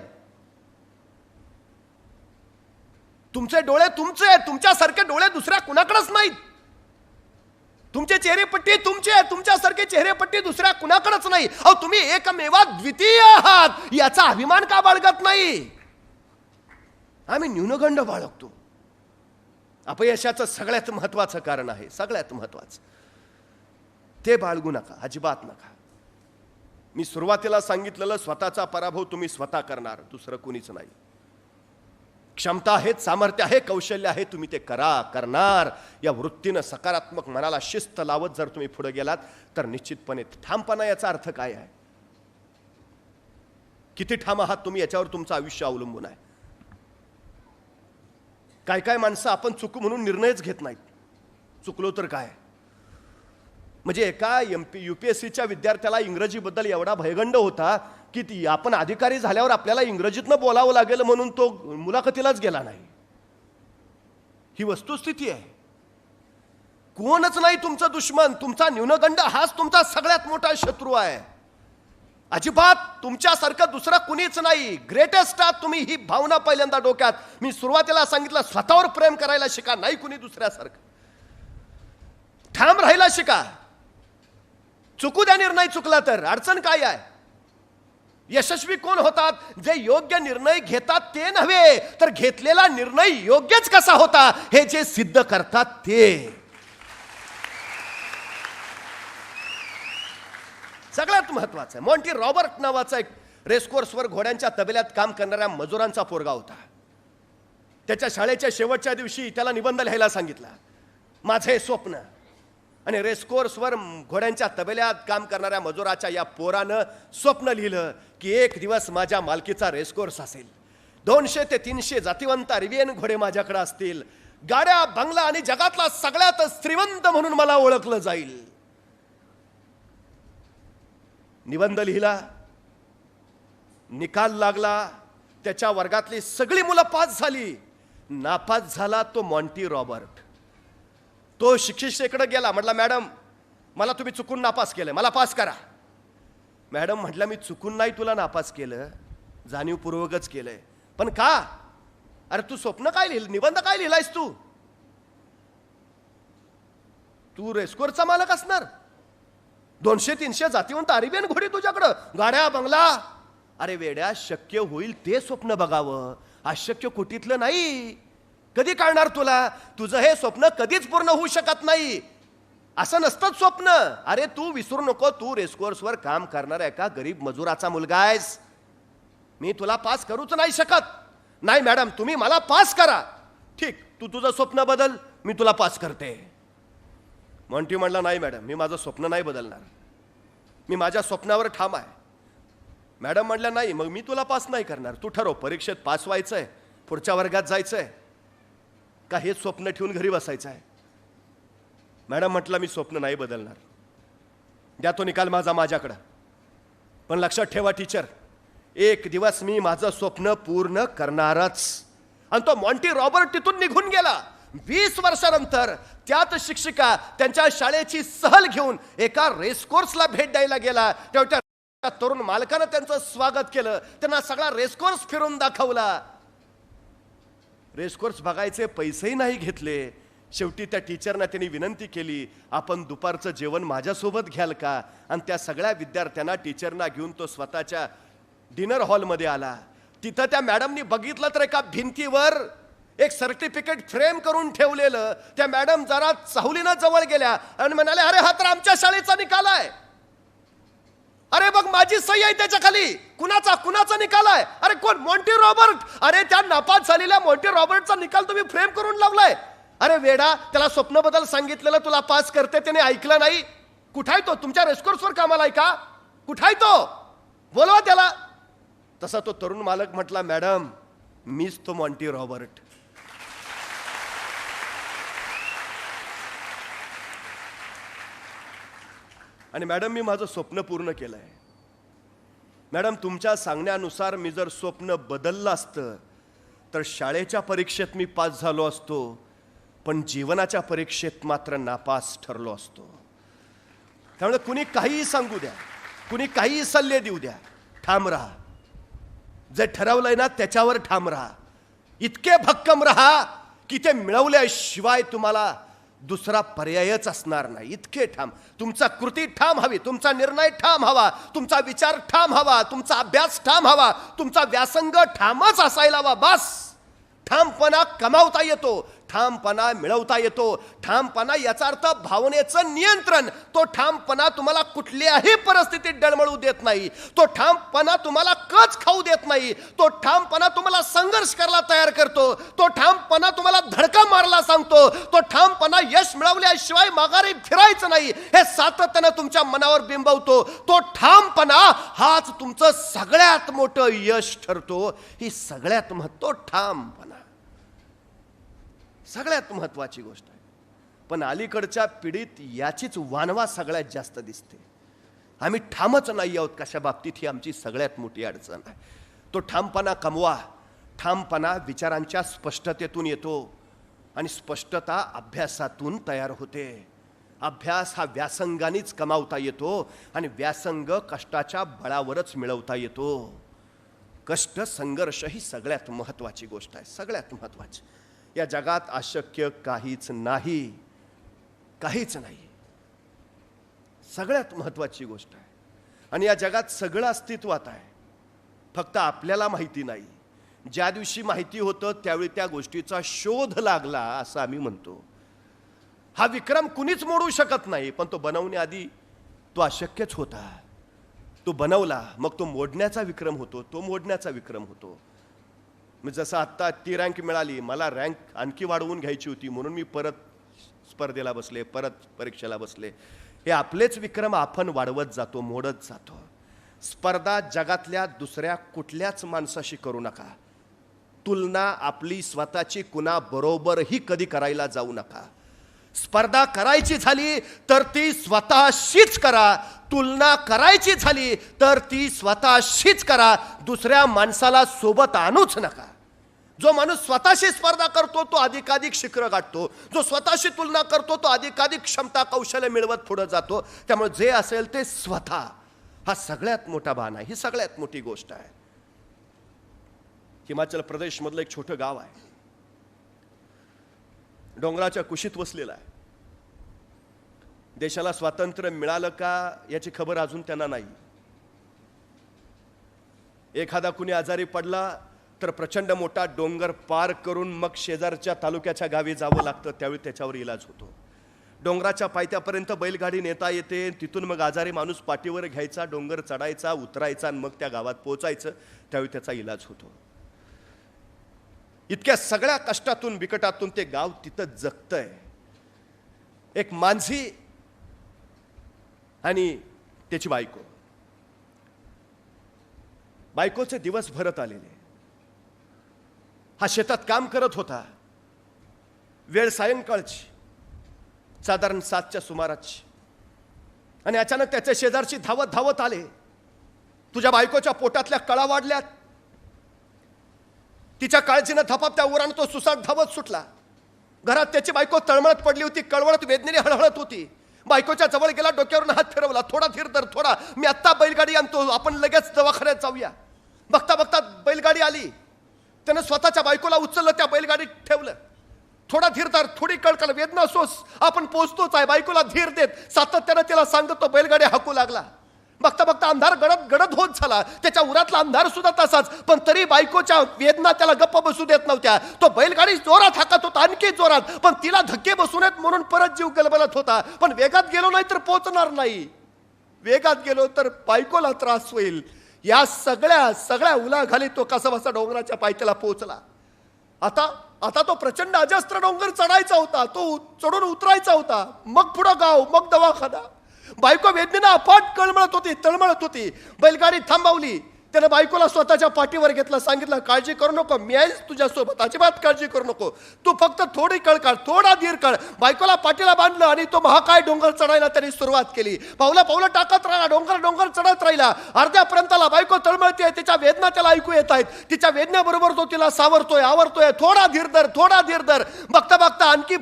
तुमचे डोळे तुमचे आहेत, तुमच्यासारखे डोळे दुसऱ्या कुणाकडेच नाहीत. तुमचे चेहरेपट्टी तुमचे आहे, तुमच्यासारखे चेहरेपट्टी दुसऱ्या कुणाकडेच नाही. अहो, तुम्ही एकमेवा द्वितीय आहात, याचा अभिमान का बाळगत नाही? आम्ही न्यूनगंड बाळगतो. अपयशाचं सगळ्यात महत्वाचं कारण आहे, सगळ्यात महत्वाचं. ते बाळगू नका, अजिबात नका. मी सुरुवातीला सांगितलेलं, स्वतःचा पराभव तुम्ही स्वतः करणार, दुसरं कुणीच नाही. क्षमता आहे, सामर्थ्य आहे, कौशल्य आहे, तुम्ही ते करणार. या वृत्तीनं सकारात्मक मनाला शिस्त लावत जर तुम्ही पुढे गेलात तर निश्चितपणे ठामपणा याचा अर्थ काय आहे? किती ठाम आहात तुम्ही याच्यावर तुमचं आयुष्य अवलंबून आहे. काय काय माणसं आपण चुकू म्हणून निर्णयच घेत नाहीत. चुकलो तर काय? म्हणजे एका UPSCच्या विद्यार्थ्याला इंग्रजीबद्दल एवढा भयगंड होता की आपण अधिकारी झाल्यावर आपल्याला इंग्रजीतनं बोलावं लागेल म्हणून तो मुलाखतीलाच गेला नाही. ही वस्तुस्थिती आहे. कोणच नाही तुमचा दुश्मन, तुमचा न्यूनगंड हाच तुमचा सगळ्यात मोठा शत्रू आहे. अजिबात तुमच्यासारखं दुसरं कुणीच नाही. ग्रेटेस्ट आहात तुम्ही, ही भावना पहिल्यांदा डोक्यात. मी सुरुवातीला सांगितलं, स्वतःवर प्रेम करायला शिका, नाही कुणी दुसऱ्यासारखं. ठाम राहायला शिका. चुकू द्या निर्णय चुकला तर, अडचण काय आहे? यशस्वी कोण होतात? जे योग्य निर्णय घेतात ते नव्हे, तर घेतलेला निर्णय योग्यच कसा होता हे जे सिद्ध करतात ते. सगळ्यात महत्वाचं आहे. मॉन्टी रॉबर्ट नावाचा एक रेसकोर्सवर घोड्यांच्या तबेल्यात काम करणाऱ्या मजुरांचा पोरगा होता. त्याच्या शाळेच्या शेवटच्या दिवशी त्याला निबंध लिहायला सांगितला, माझे स्वप्न. आणि रेसकोर्सवर घोड्यांच्या तबेल्यात काम करणाऱ्या मजुराच्या या पोरानं स्वप्न लिहिलं की एक दिवस माझ्या मालकीचा रेसकोर्स असेल, 200 ते 300 जातिवंत अरेबियन घोडे माझ्याकडे असतील, गाड्या, बंगला आणि जगातला सगळ्यात श्रीमंत म्हणून मला ओळखलं जाईल. निबंध लिहिला, निकाल लागला, त्याच्या वर्गातली सगळी मुलं पास झाली. नापास झाला तो मॉन्टी रॉबर्ट. तो शिक्षिकेकडे गेला, म्हटला मॅडम मला तुम्ही चुकून नापास केलंय, मला पास करा. मॅडम म्हटलं मी चुकून नाही तुला नापास केलं, जाणीवपूर्वकच केलंय. पण का? अरे तू स्वप्न काय लिहिलं, निबंध काय लिहिलायस तू? तू रेस्कोरचा मालक असणार, 200-300 जातीवंत अरेबियन घोडी तुझ्याकडं, गाड्या बंगला. अरे वेड्या, शक्य होईल ते स्वप्न बघावं, अशक्य कुठीतलं नाही. कधी कळणार तुला? तुझं हे स्वप्न कधीच पूर्ण होऊ शकत नाही. असं नसतंच स्वप्न. अरे तू विसरू नको, तू रेसकोर्सवर काम करणाऱ्या एका गरीब मजुराचा मुलगा आहेस. मी तुला पास करूच नाही शकत. नाही मॅडम तुम्ही मला पास करा. ठीक, तू तुझं स्वप्न बदल, मी तुला पास करते. मॉन्टी म्हणला नाही मॅडम, मी माझं स्वप्न नाही बदलणार, मी माझ्या स्वप्नावर ठाम आहे. मॅडम म्हणल्या नाही, मग मी तुला पास नाही करणार. तू ठरव, परीक्षेत पास व्हायचंय, पुढच्या वर्गात जायचंय, का हेच स्वप्न ठेवून घरी बसायचं आहे? मॅडम म्हटलं मी स्वप्न नाही बदलणार, द्या तो निकाल माझ्याकडं. पण लक्षात ठेवा टीचर, एक दिवस मी माझं स्वप्न पूर्ण करणारच. आणि तो मॉन्टी रॉबर्ट तिथून निघून गेला. 20 वर्षानंतर त्यात शिक्षिका त्यांच्या शाळेची सहल घेऊन एका रेसकोर्सला भेट द्यायला गेला. तेव्हा त्या तरुण मालकानं त्यांचं स्वागत केलं, त्यांना सगळा रेसकोर्स फिरून दाखवला. रेसकोर्स बघायचे पैसेही नाही घेतले. शेवटी त्या टीचरना त्यांनी विनंती केली, आपण दुपारचं जेवण माझ्यासोबत घ्याल का? आणि त्या सगळ्या विद्यार्थ्यांना टीचरना घेऊन तो स्वतःच्या डिनर हॉलमध्ये आला. तिथं त्या मॅडमनी बघितलं तर एका भिंतीवर एक सर्टिफिकेट फ्रेम करून ठेवलेलं. त्या मॅडम जरा चाहुलीनं जवळ गेल्या आणि म्हणाले, अरे हा तर आमच्या शाळेचा निकाल आहे. अरे बघ माझी सही आहे त्याच्या खाली. कुणाचा निकाल आहे? अरे कोण? Monty Robert. अरे त्या नापास झालेल्या मॉन्टी रॉबर्टचा निकाल तुम्ही फ्रेम करून लावलाय. अरे वेडा, त्याला स्वप्न बदल सांगितलेलं, तुला पास करते, त्याने ऐकलं नाही. कुठाय तो? तुमच्या रेसकोर्सवर कामाला आहे का? कुठाय तो? बोलवा त्याला. तसा तो तरुण मालक म्हटला, मॅडम मीच तो मॉन्टी रॉबर्ट. आणि मॅडम मी माझं स्वप्न पूर्ण केलंय. मॅडम तुमच्या सांगण्यानुसार मी जर स्वप्न बदललं असतं तर शाळेच्या परीक्षेत मी पास झालो असतो, पण जीवनाच्या परीक्षेत मात्र नापास ठरलो असतो. त्यामुळे कुणी काहीही सांगू द्या, कुणी काहीही सल्ले देऊ द्या, ठाम राहा. जे ठरवलंय ना त्याच्यावर ठाम राहा. इतके भक्कम राहा की ते मिळवल्याशिवाय तुम्हाला दुसरा पर्यायच असणार नाही. इतके ठाम. तुमचा कृती ठाम हवी, तुमचा निर्णय ठाम हवा, तुमचा विचार ठाम हवा, तुमचा अभ्यास ठाम हवा, तुमचा व्यासंग ठामच असायला हवा. बस. ठामपणा कमावता येतो, ठामपणा मिळवता येतो. ठामपणा याचा अर्थ भावनेचं नियंत्रण. तो ठामपणा तुम्हाला कुठल्याही परिस्थितीत डळमळू देत नाही. तो ठामपणा तुम्हाला कच खाऊ देत नाही. तो ठामपणा तुम्हाला संघर्ष करायला तयार करतो. तो ठामपणा तुम्हाला धडका मारला सांगतो. तो ठामपणा यश मिळवल्याशिवाय माघारी फिरायचं नाही हे सातत्यानं तुमच्या मनावर बिंबवतो. तो ठामपणा हाच तुमचं सगळ्यात मोठं यश ठरतो. ही सगळ्यात तो ठामपणा सगळ्यात महत्वाची गोष्ट आहे. पण अलीकडच्या पिढीत याचीच वानवा सगळ्यात जास्त दिसते. आम्ही ठामच नाही आहोत कशा बाबतीत, ही आमची सगळ्यात मोठी अडचण आहे. तो ठामपणा कमवा. ठामपणा विचारांच्या स्पष्टतेतून येतो आणि स्पष्टता अभ्यासातून तयार होते. अभ्यास हा व्यासंगानेच कमावता येतो आणि व्यासंग कष्टाच्या बळावरच मिळवता येतो. कष्ट, संघर्ष ही सगळ्यात महत्वाची गोष्ट आहे, सगळ्यात महत्वाची. या जगात अशक्य काहीच नाही, काहीच नाही. सगळ्यात महत्वाची गोष्ट आहे. आणि या जगात सगळं अस्तित्वात आहे, फक्त आपल्याला माहिती नाही. ज्या दिवशी माहिती होतं त्यावेळी त्या गोष्टीचा शोध लागला असं आम्ही म्हणतो. हा विक्रम कुणीच मोडू शकत नाही, पण तो बनवण्याआधी तो अशक्यच होता. तो बनवला, मग तो मोडण्याचा विक्रम होतो, तो मोडण्याचा विक्रम होतो. मी जसं आत्ता ती रँक मिळाली, मला रँक आणखी वाढवून घ्यायची होती म्हणून मी परत स्पर्धेला बसले, परत परीक्षेला बसले. हे आपलेच विक्रम आपण वाढवत जातो, मोडत जातो. स्पर्धा जगातल्या दुसऱ्या कुठल्याच माणसाशी करू नका. तुलना आपली स्वतःची कुणाबरोबरही कधी करायला जाऊ नका. स्पर्धा करायची झाली तर ती स्वतःशीच करा, तुलना करायची झाली तर ती स्वतःशीच करा, दुसऱ्या माणसाला सोबत आणूच नका. जो माणूस स्वतःशी स्पर्धा करतो तो अधिकाधिक शिखर गाठतो, जो स्वतःशी तुलना करतो तो अधिकाधिक क्षमता कौशल्य मिळवत पुढे जातो. त्यामुळे जे असेल ते स्वतः, हा सगळ्यात मोठा बाण आहे, ही सगळ्यात मोठी गोष्ट आहे. हिमाचल प्रदेश मधलं एक छोटं गाव आहे, डोंगराच्या कुशीत वसलेलं आहे. देशाला स्वातंत्र्य मिळालं का याची खबर अजून त्यांना नाही. एखादा कुणी आजारी पडला तर प्रचंड मोठा डोंगर पार करून मग शेजारच्या तालुक्याच्या गावी जावं लागतं, त्यावेळी त्याच्यावर इलाज होतो. डोंगराच्या पायथ्यापर्यंत बैलगाडी नेता येते, तिथून मग आजारी माणूस पाठीवर घ्यायचा, डोंगर चढायचा, उतरायचा आणि मग त्या गावात पोहोचायचं, त्यावेळी त्याचा इलाज होतो. इतक्या सगळ्या कष्टातून बिकटातून ते गाव तिथं जगतंय. एक मांझी आणि त्याची बायको, बायकोचे दिवस भरत आलेले. हा शेतात काम करत होता. वेळ सायंकाळची, साधारण 7च्या सुमाराची, आणि अचानक त्याच्या शेजारची धावत धावत आले. तुझ्या बायकोच्या पोटातल्या कळा वाढल्यात. तिच्या काळजीनं धपापत्या उरानं तो सुसाट धावत सुटला. घरात त्याची बायको तळमळत पडली होती, कळवळत वेदनेने हळहळत होती. बायकोच्या जवळ गेला, डोक्यावरून हात फिरवला. थोडा धीर धर, थोडा, मी आत्ता बैलगाडी आणतो, आपण लगेच दवाखान्यात जाऊया. बघता बघता बैलगाडी आली. त्यानं स्वतःच्या बायकोला उचललं, त्या बैलगाडीत ठेवलं. थोडा धीर धर, थोडी कळकळ, वेदना सोस, आपण पोहोचतोच आहे. बायकोला धीर देत सातत्यानं त्याला सांगत तो बैलगाडी हाकू लागला. बघता बघता अंधार गडद गडद होत झाला. त्याच्या उरातला अंधार सुद्धा तसाच, पण तरी बायकोच्या वेदना त्याला गप्प बसू देत नव्हत्या. तो बैलगाडी जोरात हाकत होता, आणखी जोरात, पण तिला धक्के बसू नयेत म्हणून परत जीव गलबलत होता. पण वेगात गेलो नाही तर पोहोचणार नाही, वेगात गेलो तर बायकोला त्रास होईल. या सगळ्या उलाघाली तो कसा डोंगराच्या पायथ्याला पोहोचला. आता तो प्रचंड अजस्त्र डोंगर चढायचा होता, तो चढून उतरायचा होता, मग पुढं गाव, मग दवाखाना. बायको वेदनेनं अफाट तळमळत होती. बैलगाडी थांबवली. त्यानं बायकोला स्वतःच्या पाठीवर घेतलं, सांगितलं, काळजी करू नको, मी आहेच तुझ्यासोबत, अजिबात काळजी करू नको, तू फक्त थोडी कळ काढ, थोडा धीर काढ. बायकोला पाठीला बांधलं आणि तो महाकाय डोंगर चढायला त्यांनी सुरुवात केली. पावलं टाकत राहिला, डोंगर चढत राहिला. अर्ध्यापर्यंतला बायको तळमळते, तिच्या वेदना त्याला ऐकू येत आहेत. तिच्या वेदनेबरोबर तो तिला आवरतोय. थोडा धीर धर. बघता बघता आणखी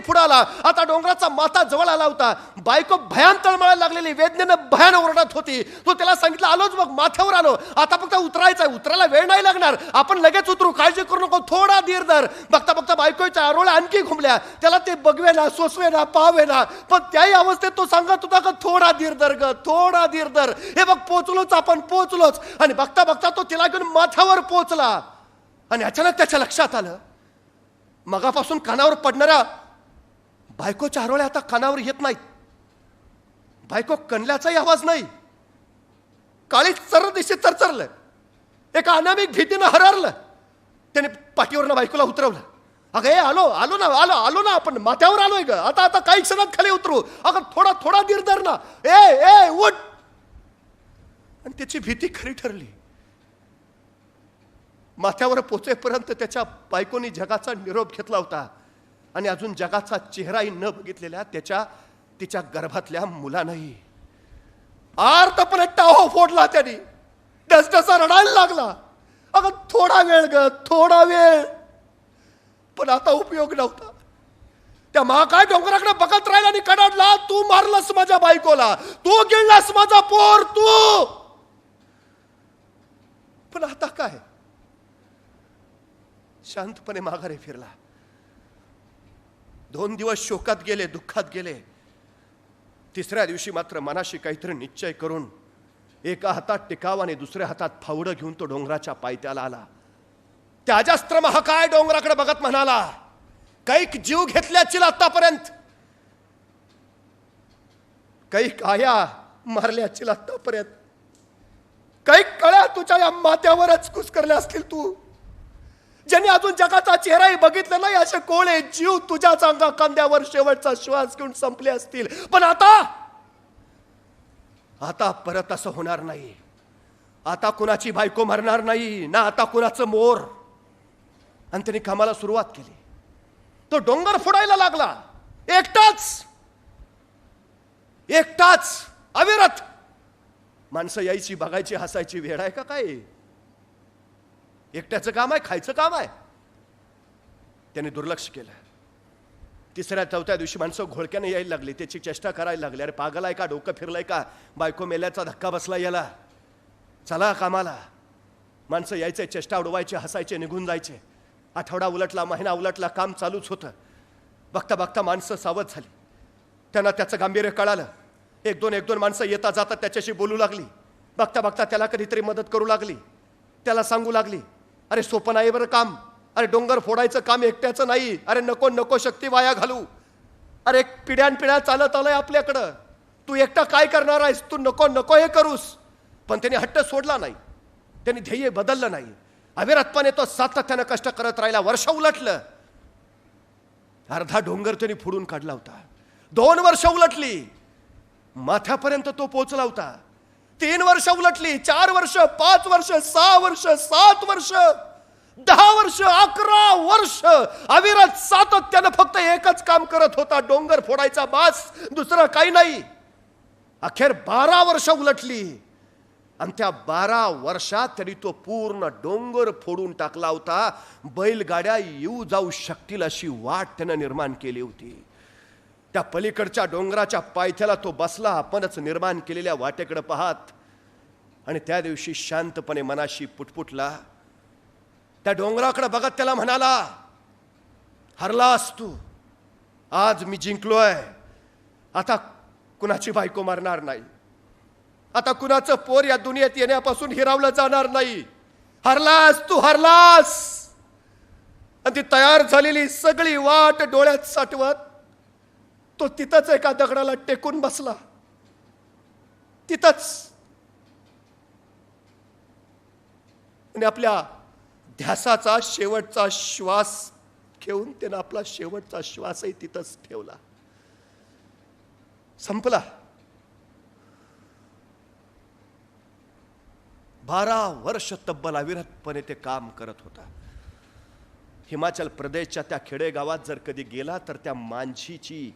पुढाला. आता डोंगराचा माथा जवळ आला होता. बायको भयान तळमळायला लागलेली, वेदनेनं भयान ओरडत होती. तो त्याला सांगितलं, आलोच बघ, माथ्यावर आलो, आता फक्त उतरायचंय, उतरायला वेळ नाही लागणार, आपण लगेच उतरू, काळजी करू नको, थोडा धीर धर. बघता बघता बायकोच्या आरोळ्या आणखी घुमल्या. त्याला ते बघवेना, सोसवेना, पाहावेना, पण त्याही अवस्थेत तो सांगत होता का थोडा धीर धर. हे बघ, आपण पोहोचलोच. आणि बघता बघता तो तिला घेऊन माथ्यावर पोहोचला. आणि अचानक त्याच्या लक्षात आलं, मगापासून कानावर पडणाऱ्या बायकोच्या आरोळ्या आता कानावर येत नाहीत. बायको कणल्याचाही आवाज नाही. काळी सर्व दिशेत चरचरलं. एका अनामिक भीतीनं हररलं. त्याने पाठीवरनं बायकोला उतरवलं. अगं आलो ना, आपण माथ्यावर आलोय ग, आता काही क्षणात खाली उतरू. अगं थोडा धीर धर ना, ए उठ. आणि त्याची भीती खरी ठरली. माथ्यावर पोचेपर्यंत त्याच्या बायकोनी जगाचा निरोप घेतला होता आणि अजून जगाचा चेहराही न बघितलेल्या तिच्या गर्भातल्या मुलानंही आर्तपणे टाहो फोडला. त्यांनी डसडसा रडायला लागला. अगं थोडा वेळ, पण आता उपयोग नव्हता. त्या महाकाय डोंगराकडे बघत राहिला आणि कडाडला, तू मारलास माझ्या बायकोला, तू गिळलास माझा पोर, तू. पण आता काय? शांतपणे माघारी फिरला. 2 दिवस शोकात गेले, दुःखात गेले. तिसऱ्या दिवशी मात्र मनाशी काहीतरी निश्चय करून एका हातात टिकाव आणि दुसऱ्या हातात फावडं घेऊन तो डोंगराच्या पायथ्याला आला. त्या अजस्त्र महाकाय डोंगराकडे बघत म्हणाला, काही जीव घेतल्याची आतापर्यंत, काही काया मारल्याची आतापर्यंत, काही कळ्या तुझ्या या माथ्यावरच कुस्करल्या असतील. तू ज्यांनी अजून जगाचा चेहराही बघितला नाही असे कोळे जीव तुझ्या चांगा कांद्यावर शेवटचा श्वास घेऊन संपले असतील. पण आता परत असं होणार नाही. आता कुणाची बायको मरणार नाही ना, आता कुणाचं मोर. आणि त्यांनी कामाला सुरुवात केली. तो डोंगर फोडायला लागला. एकटाच एकटाच अविरत माणसं यायची, बघायची, हसायची. वेळ आहे का काय? एकट्याचं काम आहे, खायचं काम आहे. त्याने दुर्लक्ष केलं. तिसऱ्या चौथ्या दिवशी माणसं घोळक्याने यायला लागली, त्याची चेष्टा करायला लागली. अरे पागल आहे का, डोकं फिरलंय का, बायको मेल्याचा धक्का बसला याला, चला कामाला. माणसं यायचे, चेष्टा उडवायचे, हसायचे, निघून जायचे. आठवडा उलटला, महिना उलटला, काम चालूच होतं. बघता बघता माणसं सावध झाली. त्यांना त्याचं गांभीर्य कळालं. एक दोन माणसं येता जातात त्याच्याशी बोलू लागली. बघता बघता त्याला कधीतरी मदत करू लागली. त्याला सांगू लागली, अरे सोपं नाही बरं काम, अरे डोंगर फोडायचं काम एकट्याचं नाही, अरे नको नको शक्ती वाया घालू, अरे पिढ्यानपिढ्या चालत आलंय आपल्याकडं, तू एकटा काय करणार आहेस, तू नको नको हे करूस. पण त्यांनी हट्ट सोडला नाही, त्यांनी ध्येय बदललं नाही. अविरतपणे तो सातत्यानं कष्ट करत राहिला. वर्ष उलटलं, अर्धा डोंगर त्यांनी फोडून काढला होता. 2 वर्ष उलटली, माथ्यापर्यंत तो पोहोचला होता. 3 वर्ष उलटली, 4 वर्ष, 5 वर्ष, 6 वर्ष, 7 वर्ष, 10 वर्ष, 11 वर्ष अविरत सातत्यानं फक्त एकच काम करत होता, डोंगर फोडायचा, बास, दुसरं काही नाही. अखेर 12 वर्ष उलटली आणि त्या 12 वर्षात तरी तो पूर्ण डोंगर फोडून टाकला होता. बैलगाड्या येऊ जाऊ शकतील अशी वाट त्यानं निर्माण केली होती. त्या पलीकडच्या डोंगराच्या पायथ्याला तो बसला, आपणच निर्माण केलेल्या वाटेकडे पाहत, आणि त्या दिवशी शांतपणे मनाशी पुटपुटला. त्या डोंगराकडे बघत त्याला म्हणाला, हरलास तू, आज मी जिंकलोय. आता कुणाची बायको मारणार नाही, आता कुणाचं पोर या दुनियेत येण्यापासून हिरावलं जाणार नाही. हरलास तू, हरलास. आणि ती तयार झालेली सगळी वाट डोळ्यात साठवत तो तिथंच एका दगडाला टेकून बसला. तिथंच, आणि आपल्या ध्यासाचा शेवटचा श्वास घेऊन त्यानं आपला शेवटचा श्वासही तिथंच ठेवला. संपला. 12 वर्ष तब्बल अविरतपणे ते काम करत होता. हिमाचल प्रदेशच्या त्या खेडेगावात जर कधी गेला तर त्या मांझीची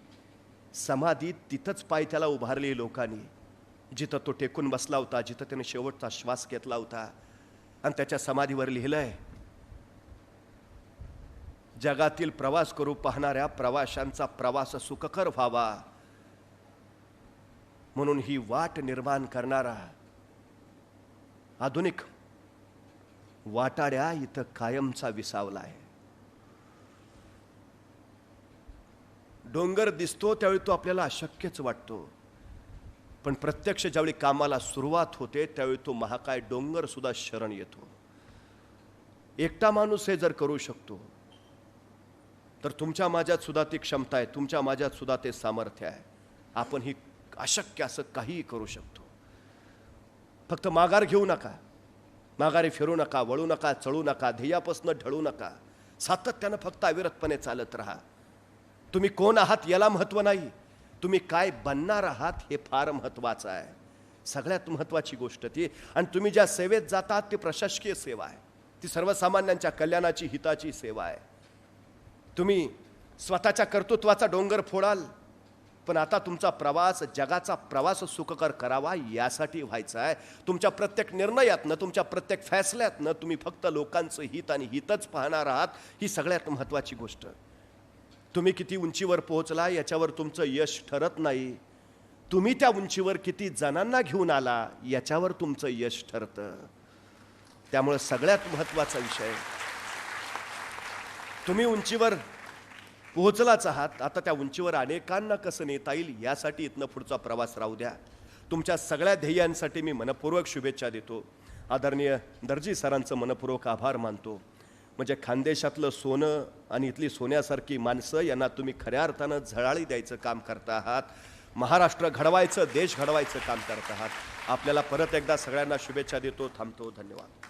समाधी तिथंच पायथ्याला उभारली लोकांनी, जिथं तो टेकून बसला होता, जिथं त्याने शेवटचा श्वास घेतला होता. आणि त्याच्या समाधीवर लिहिलंय, जगातील प्रवास करू पाहणाऱ्या प्रवाशांचा प्रवास सुखकर व्हावा म्हणून ही वाट निर्माण करणारा आधुनिक वाटाड्या इथं कायमचा विसावला आहे. डोंगर दिसतो त्यावेळी तो आपल्याला अशक्यच वाटतो, पण प्रत्यक्ष ज्यावेळी कामाला सुरुवात होते त्यावेळी तो महाकाय डोंगर सुद्धा शरण येतो. एकटा माणूस हे जर करू शकतो तर तुमच्या माझ्यात सुद्धा ती क्षमता आहे, तुमच्या माझ्यात सुद्धा ते सामर्थ्य आहे. आपण ही अशक्य असं काहीही करू शकतो. फक्त माघार घेऊ नका, माघारी फिरू नका, वळू नका, चळू नका, ध्येयापासून ढळू नका. सातत्यानं फक्त अविरतपणे चालत राहा. तुम्ही कोण आहात याला महत्त्व नाही, तुम्ही काय बनणार आहात हे फार महत्त्वाचं आहे. सगळ्यात महत्त्वाची गोष्ट ती. आणि तुम्ही ज्या सेवेत जातात ती प्रशासकीय सेवा आहे, ती सर्वसामान्यांच्या कल्याणाची, हिताची सेवा आहे. तुम्ही स्वतःच्या कर्तृत्वाचा डोंगर फोडाल, पण आता तुमचा प्रवास जगाचा प्रवास सुखकर करावा यासाठी व्हायचा आहे. तुमच्या प्रत्येक निर्णयातनं, तुमच्या प्रत्येक फैसल्यातनं तुम्ही फक्त लोकांचं हित आणि हितच पाहणार आहात, ही सगळ्यात महत्त्वाची गोष्ट. तुम्ही किती उंचीवर पोहोचला याच्यावर तुमचं यश ठरत नाही, तुम्ही त्या उंचीवर किती जणांना घेऊन आला याच्यावर तुमचं यश ठरतं. त्यामुळे सगळ्यात महत्त्वाचा विषय, तुम्ही उंचीवर पोहोचलाच आहात, आता त्या उंचीवर अनेकांना कसं नेता येईल यासाठी इथनं पुढचा प्रवास राहू द्या. तुमच्या सगळ्या ध्येयांसाठी मी मनपूर्वक शुभेच्छा देतो. आदरणीय दर्जी सरांचं मनपूर्वक आभार मानतो. म्हणजे खानदेशातलं सोनं आणि इथली सोन्यासारखी माणसं यांना तुम्ही खऱ्या अर्थानं झळाळी द्यायचं काम करता आहात. महाराष्ट्र घडवायचं, देश घडवायचं काम करत आहात. आपल्याला परत एकदा सगळ्यांना शुभेच्छा देतो. थांबतो. धन्यवाद.